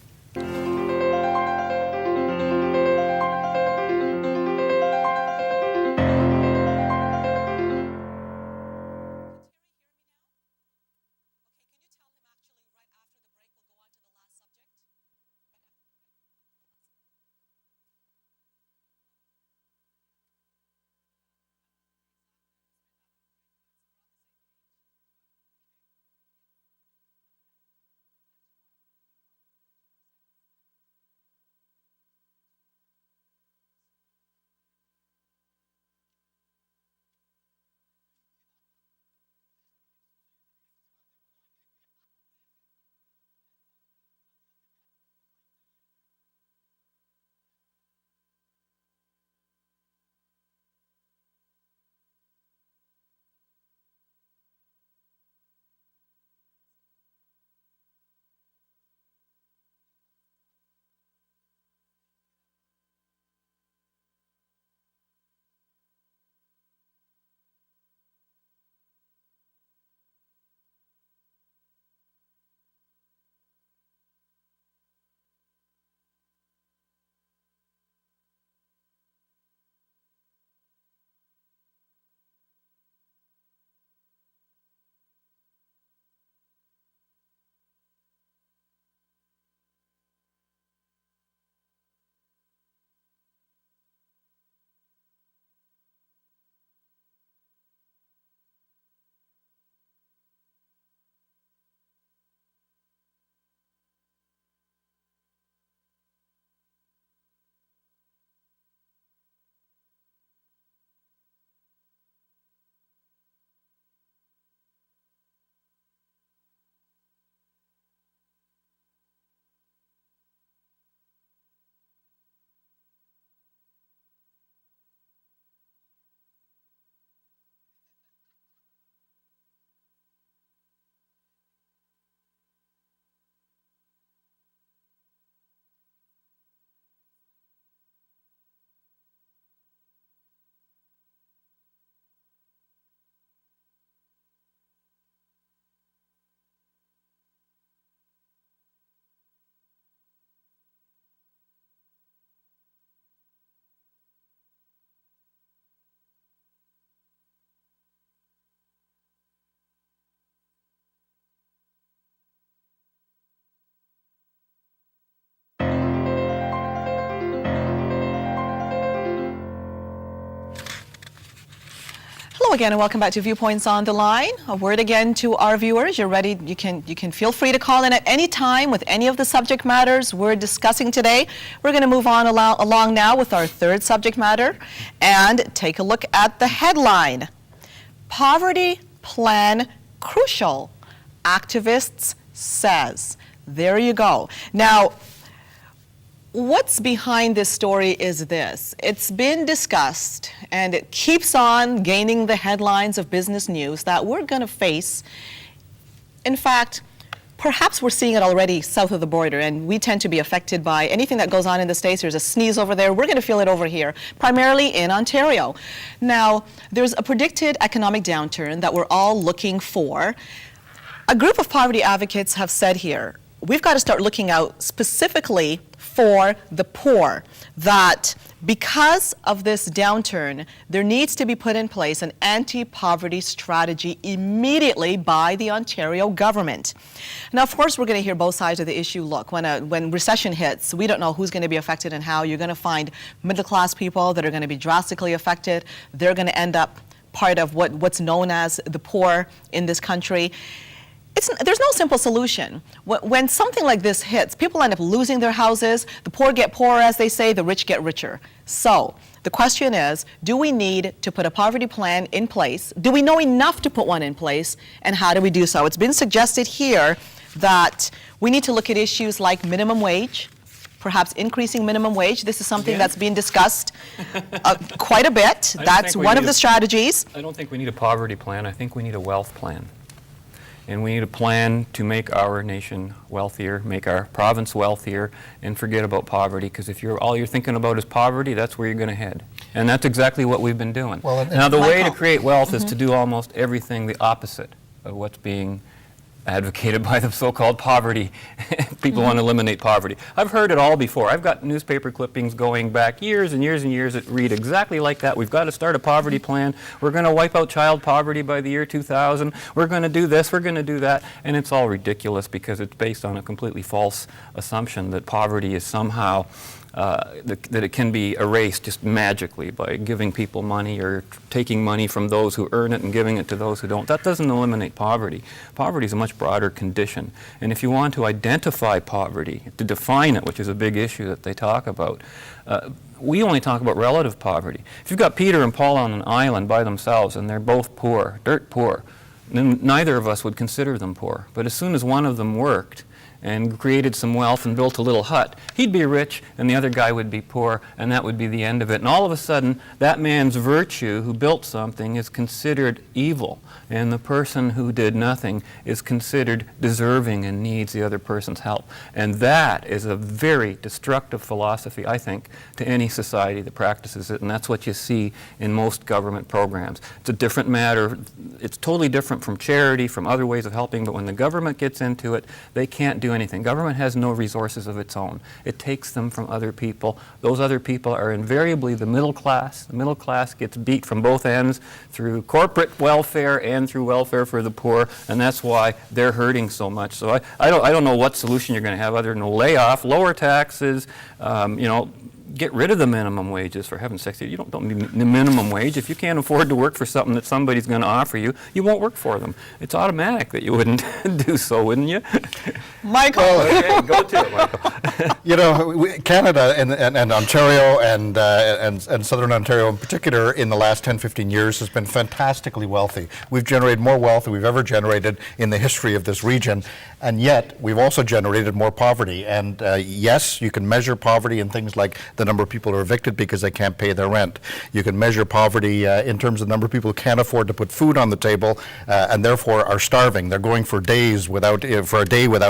Hello again and welcome back to Viewpoints on the Line. A word again to our viewers. You're ready. You can feel free to call in at any time with any of the subject matters we're discussing today. We're going to move on along now with our third subject matter and take a look at the headline. Poverty Plan Crucial, activists says. There you go. Now, what's behind this story is this. It's been discussed, and it keeps on gaining the headlines of business news that we're going to face. In fact, perhaps we're seeing it already south of the border, and we tend to be affected by anything that goes on in the States. There's a sneeze over there. We're going to feel it over here, primarily in Ontario. Now, there's a predicted economic downturn that we're all looking for. A group of poverty advocates have said here, we've got to start looking out specifically for the poor, that because of this downturn, there needs to be put in place an anti-poverty strategy immediately by the Ontario government. Now, of course, we're going to hear both sides of the issue. Look, when recession hits, we don't know who's going to be affected and how. You're going to find middle-class people that are going to be drastically affected. They're going to end up part of what's known as the poor in this country. There's no simple solution. When something like this hits, people end up losing their houses, the poor get poorer, as they say, the rich get richer. So the question is, do we need to put a poverty plan in place? Do we know enough to put one in place? And how do we do so? It's been suggested here that we need to look at issues like minimum wage, perhaps increasing minimum wage. This is something that's being discussed quite a bit. That's one of the strategies. I don't think we need a poverty plan. I think we need a wealth plan. And we need a plan to make our nation wealthier, make our province wealthier, and forget about poverty, because if all you're thinking about is poverty, that's where you're going to head. And that's exactly what we've been doing. Well, now, the way to create wealth is to do almost everything the opposite of what's being advocated by the so-called poverty. People want to eliminate poverty. I've heard it all before. I've got newspaper clippings going back years and years and years that read exactly like that. We've got to start a poverty plan. We're going to wipe out child poverty by the year 2000. We're going to do this. We're going to do that. And it's all ridiculous because it's based on a completely false assumption that poverty is somehow that it can be erased just magically by giving people money or taking money from those who earn it and giving it to those who don't. That doesn't eliminate poverty. Poverty is a much broader condition. And if you want to identify poverty, to define it, which is a big issue that they talk about, we only talk about relative poverty. If you've got Peter and Paul on an island by themselves and they're both poor, dirt poor, then neither of us would consider them poor. But as soon as one of them worked and created some wealth and built a little hut, he'd be rich and the other guy would be poor, and that would be the end of it. And all of a sudden, that man's virtue who built something is considered evil, and the person who did nothing is considered deserving and needs the other person's help. And that is a very destructive philosophy, I think, to any society that practices it, and that's what you see in most government programs. It's a different matter. It's totally different from charity, from other ways of helping, but when the government gets into it, they can't do anything. Government has no resources of its own. It takes them from other people. Those other people are invariably the middle class. The middle class gets beat from both ends through corporate welfare and through welfare for the poor, and that's why they're hurting so much. So I don't know what solution you're going to have other than a layoff, lower taxes, get rid of the minimum wages, for heaven's sake. You don't need the minimum wage. If you can't afford to work for something that somebody's going to offer you, you won't work for them. It's automatic that you wouldn't do so, wouldn't you? Michael. Okay, go to it, Michael. Canada and Ontario and Southern Ontario in particular in the last 10, 15 years has been fantastically wealthy. We've generated more wealth than we've ever generated in the history of this region, and yet we've also generated more poverty. And yes, you can measure poverty in things like the number of people who are evicted because they can't pay their rent. You can measure poverty in terms of the number of people who can't afford to put food on the table and therefore are starving. They're going for a day without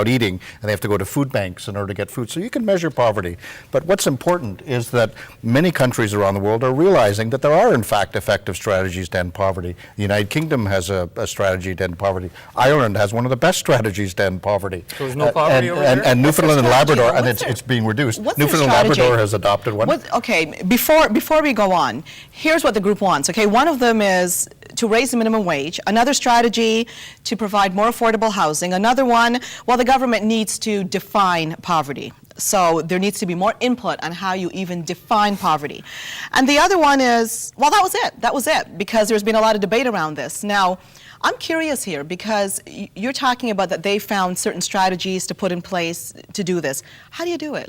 eating, and they have to go to food banks in order to get food. So you can measure poverty. But what's important is that many countries around the world are realizing that there are in fact effective strategies to end poverty. The United Kingdom has a strategy to end poverty. Ireland has one of the best strategies to end poverty. So there's no poverty over there? And Newfoundland and Labrador, and it's being reduced. Newfoundland and Labrador has adopted one. Okay, before we go on, here's what the group wants. Okay, one of them is to raise the minimum wage, another strategy to provide more affordable housing, another one, well, the government needs to define poverty. So there needs to be more input on how you even define poverty. And the other one is, well, that was it. That was it, because there's been a lot of debate around this. Now, I'm curious here because you're talking about that they found certain strategies to put in place to do this. How do you do it?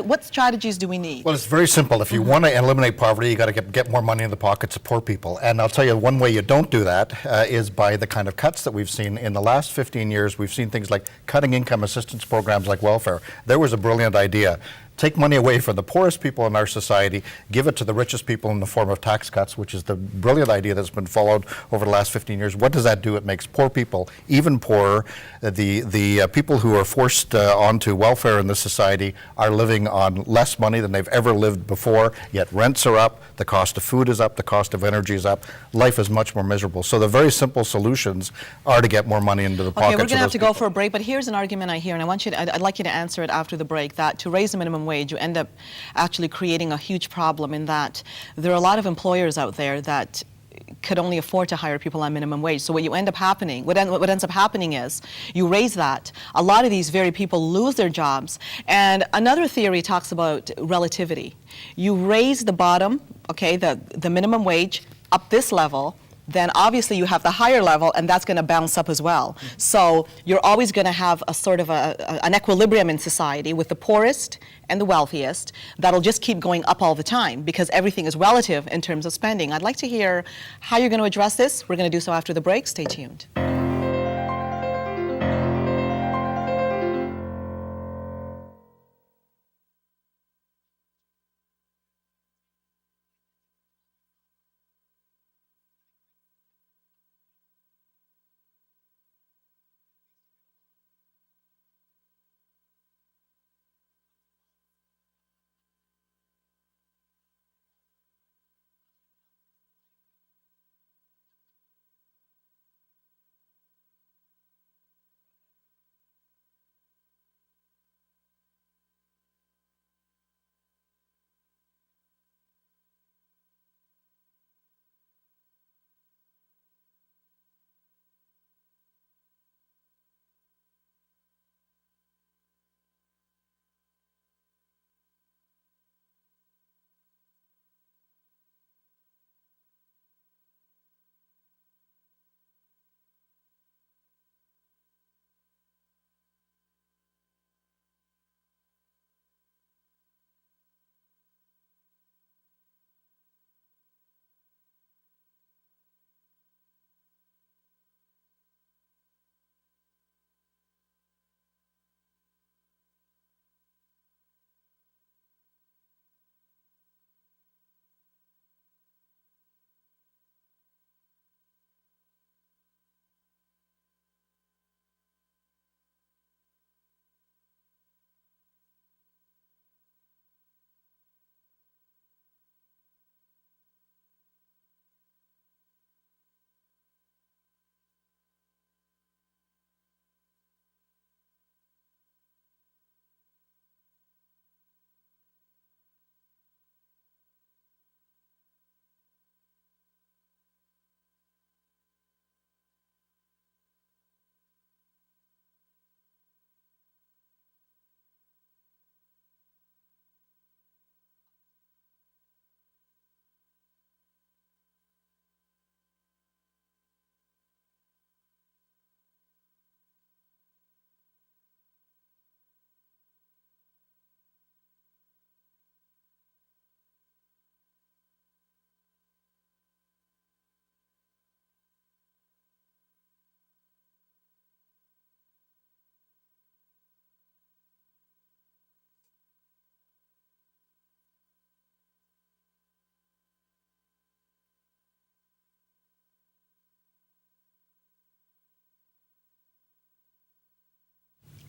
What strategies do we need? Well, it's very simple. If you want to eliminate poverty, you got to get more money in the pockets of poor people. And I'll tell you, one way you don't do that is by the kind of cuts that we've seen in the last 15 years. We've seen things like cutting income assistance programs like welfare. There was a brilliant idea. Take money away from the poorest people in our society, give it to the richest people in the form of tax cuts, which is the brilliant idea that's been followed over the last 15 years. What does that do? It makes poor people even poorer. The people who are forced onto welfare in this society are living on less money than they've ever lived before, yet rents are up, the cost of food is up, the cost of energy is up. Life is much more miserable. So the very simple solutions are to get more money into the pockets of those people. Okay, we're going to have to go for a break, but here's an argument I hear, and I'd like you to answer it after the break, that to raise the minimum wage, you end up actually creating a huge problem in that there are a lot of employers out there that could only afford to hire people on minimum wage. So what ends up happening is you raise that. A lot of these very people lose their jobs. And another theory talks about relativity. You raise the bottom, okay, the minimum wage up this level, then obviously you have the higher level, and that's going to bounce up as well. So you're always going to have a sort of an equilibrium in society with the poorest and the wealthiest that'll just keep going up all the time because everything is relative in terms of spending. I'd like to hear how you're going to address this. We're going to do so after the break. Stay tuned.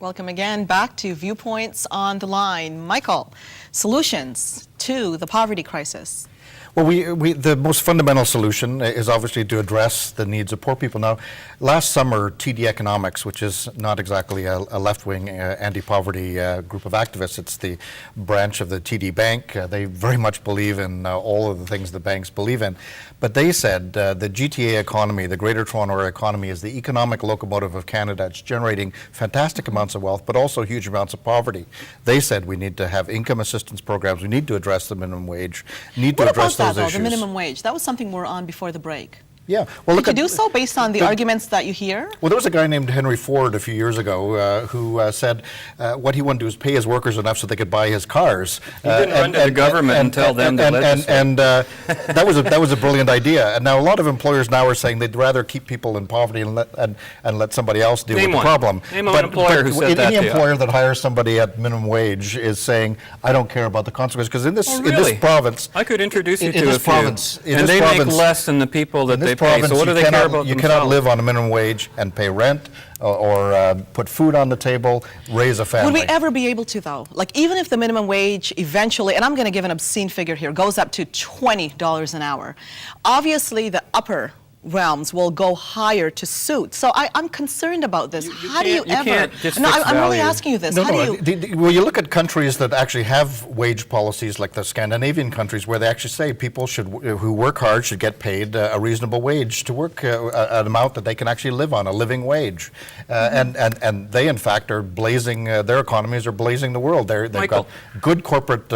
Welcome again back to Viewpoints on the Line. Michael, solutions to the poverty crisis. Well, the most fundamental solution is obviously to address the needs of poor people. Now, last summer, TD Economics, which is not exactly a left-wing anti-poverty group of activists, it's the branch of the TD Bank. They very much believe in all of the things the banks believe in. But they said the GTA economy, the Greater Toronto Area economy, is the economic locomotive of Canada. It's generating fantastic amounts of wealth, but also huge amounts of poverty. They said we need to have income assistance programs. We need to address the minimum wage. Need to address those issues. The minimum wage, that was something we're on before the break. Yeah. Well, Did you do so based on the arguments that you hear? Well, there was a guy named Henry Ford a few years ago who said what he wanted to do is pay his workers enough so they could buy his cars. He didn't run to the government and tell them to legislate. And that was a brilliant idea. And now a lot of employers now are saying they'd rather keep people in poverty and let somebody else deal with the problem. Name one employer who said that. Any employer that hires somebody at minimum wage is saying, I don't care about the consequences. Because in this province, I could introduce you in to this a few. province, And they make less than the people that they pay. So what do they care about you themselves? cannot live on a minimum wage and pay rent or put food on the table, raise a family. Would we ever be able to, though? Like, even if the minimum wage eventually, and I'm going to give an obscene figure here, goes up to $20 an hour, obviously the upper realms will go higher to suit. So I'm concerned about this. How do you ever? No, I'm really asking you this. Well, you look at countries that actually have wage policies, like the Scandinavian countries, where they actually say people who work hard should get paid a reasonable wage to work an amount that they can actually live on, a living wage. And they, in fact, are blazing, their economies are blazing the world. They've got good corporate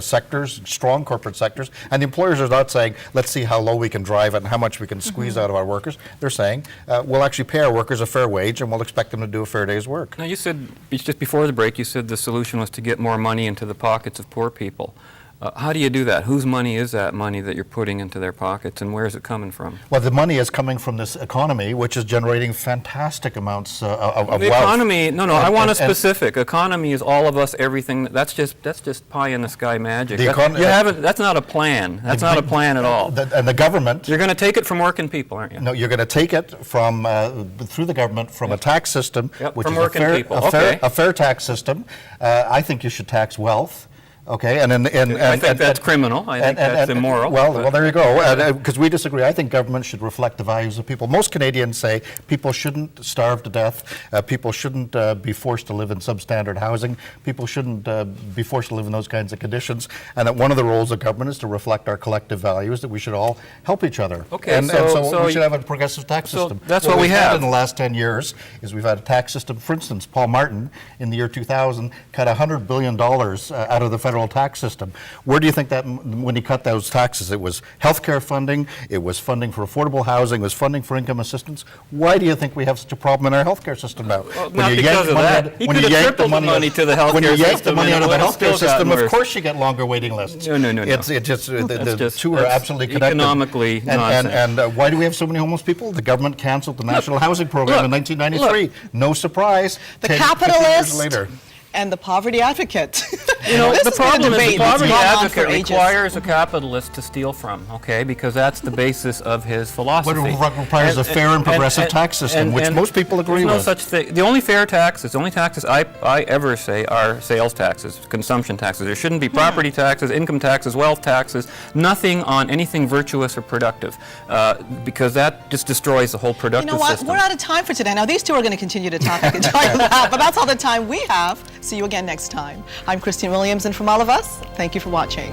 sectors, strong corporate sectors, and the employers are not saying, let's see how low we can drive it and how much we can squeeze out of our workers. They're saying we'll actually pay our workers a fair wage and we'll expect them to do a fair day's work. Now, you said, just before the break, you said the solution was to get more money into the pockets of poor people. How do you do that? Whose money is that money that you're putting into their pockets, and where is it coming from? Well, the money is coming from this economy, which is generating fantastic amounts of wealth. The economy, I want a specific. Economy is all of us, everything. That's just pie in the sky magic. That's not a plan. That's not a plan at all. And the government. You're going to take it from working people, aren't you? No, you're going to take it from through the government from a tax system, which from is working people. a fair tax system. I think you should tax wealth. Okay, and I think that's criminal. I think that's immoral. Well, there you go. Because we disagree. I think government should reflect the values of people. Most Canadians say people shouldn't starve to death. People shouldn't be forced to live in substandard housing. People shouldn't be forced to live in those kinds of conditions. And that one of the roles of government is to reflect our collective values, that we should all help each other. Okay, and so we should have a progressive tax system. That's what we have in the last 10 years. Is we've had a tax system. For instance, Paul Martin in the year 2000 cut $100 billion out of the federal tax system. Where do you think that when he cut those taxes? It was healthcare funding, it was funding for affordable housing, it was funding for income assistance. Why do you think we have such a problem in our healthcare system now? Well, not because of that. He could have tripled the money to the healthcare system. When you yank the money out of the healthcare system, of course you get longer waiting lists. No. The two are absolutely connected. Economically nonsense. And why do we have so many homeless people? The government canceled the National Housing Program in 1993. No surprise. The capitalist and the poverty advocate. The problem is the poverty advocate requires a capitalist to steal from, okay, because that's the basis of his philosophy. What requires a fair and progressive tax system, which most people agree with. There's no such thing. The only taxes I ever say are sales taxes, consumption taxes. There shouldn't be property taxes, income taxes, wealth taxes, nothing on anything virtuous or productive, because that just destroys the whole productive system. We're out of time for today. Now, these two are going to continue to talk and talk about, but that's all the time we have. See you again next time. I'm Christine Williams, and from all of us, thank you for watching.